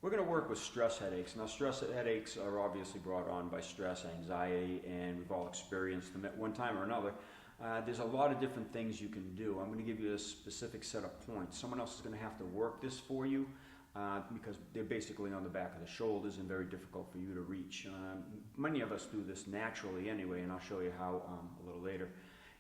We're going to work with stress headaches. Now, stress headaches are obviously brought on by stress, anxiety, and we've all experienced them at one time or another. There's a lot of different things you can do. I'm going to give you a specific set of points. Someone else is going to have to work this for you because they're basically on the back of the shoulders and very difficult for you to reach. Many of us do this naturally anyway, and I'll show you how a little later.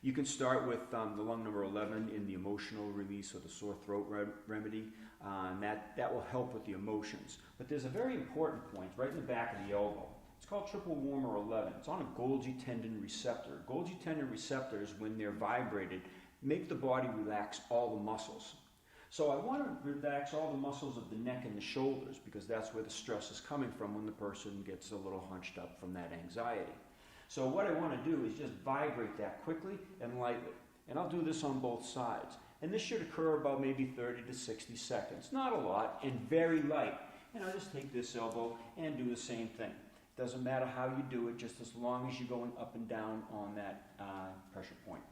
You can start with the lung number 11 in the emotional release or the sore throat remedy, and that will help with the emotions. But there's a very important point right in the back of the elbow. It's called triple warmer 11. It's on a Golgi tendon receptor. Golgi tendon receptors, when they're vibrated, make the body relax all the muscles. So I want to relax all the muscles of the neck and the shoulders because that's where the stress is coming from when the person gets a little hunched up from that anxiety. So what I want to do is just vibrate that quickly and lightly. And I'll do this on both sides. And this should occur about maybe 30 to 60 seconds. Not a lot, and very light. And I'll just take this elbow and do the same thing. Doesn't matter how you do it, just as long as you're going up and down on that pressure point.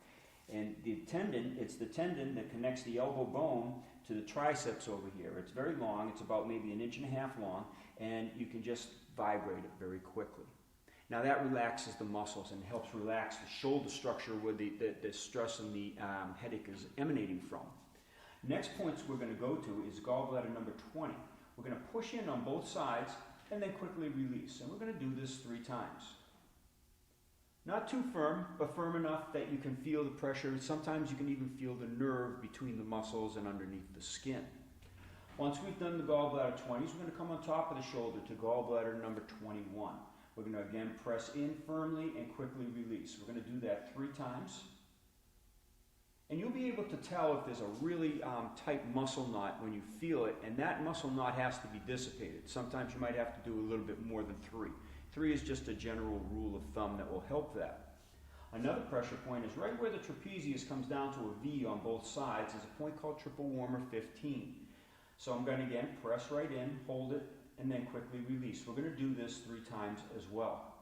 And the tendon, it's the tendon that connects the elbow bone to the triceps over here. It's very long. It's about maybe 1.5 inches long. And you can just vibrate it very quickly. Now that relaxes the muscles and helps relax the shoulder structure where the stress and the headache is emanating from. Next points we're going to go to is gallbladder number 20. We're going to push in on both sides and then quickly release. And we're going to do this 3 times. Not too firm, but firm enough that you can feel the pressure. Sometimes you can even feel the nerve between the muscles and underneath the skin. Once we've done the gallbladder 20s, we're going to come on top of the shoulder to gallbladder number 21. We're going to again press in firmly and quickly release. We're going to do that 3 times. And you'll be able to tell if there's a really tight muscle knot when you feel it, and that muscle knot has to be dissipated. Sometimes you might have to do a little bit more than 3. 3 is just a general rule of thumb that will help that. Another pressure point is right where the trapezius comes down to a V on both sides is a point called triple warmer 15. So I'm going to again press right in, hold it, and then quickly release. We're going to do this 3 times as well.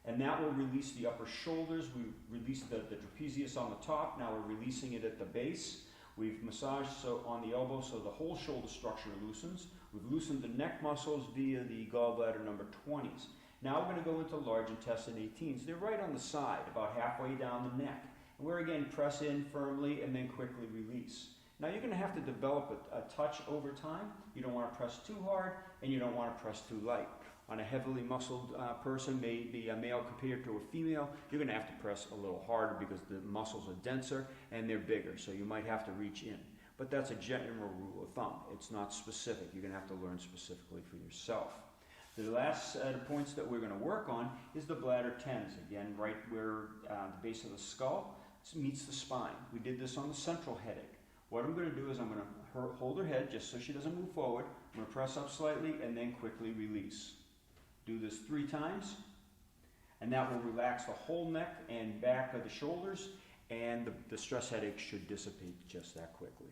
And that will release the upper shoulders. We released the trapezius on the top. Now we're releasing it at the base. We've massaged on the elbow so the whole shoulder structure loosens. We've loosened the neck muscles via the gallbladder number 20s. Now we're going to go into large intestine 18s. They're right on the side, about halfway down the neck. And we're again press in firmly and then quickly release. Now you're going to have to develop a touch over time. You don't want to press too hard and you don't want to press too light. On a heavily muscled person, maybe a male compared to a female, you're going to have to press a little harder because the muscles are denser and they're bigger, so you might have to reach in. But that's a general rule of thumb. It's not specific. You're going to have to learn specifically for yourself. The last set of points that we're going to work on is the bladder 10s. Again, right where the base of the skull meets the spine. We did this on the central headache. What I'm going to do is I'm going to hold her head just so she doesn't move forward. I'm going to press up slightly and then quickly release. Do this 3 times, and that will relax the whole neck and back of the shoulders, and the stress headache should dissipate just that quickly.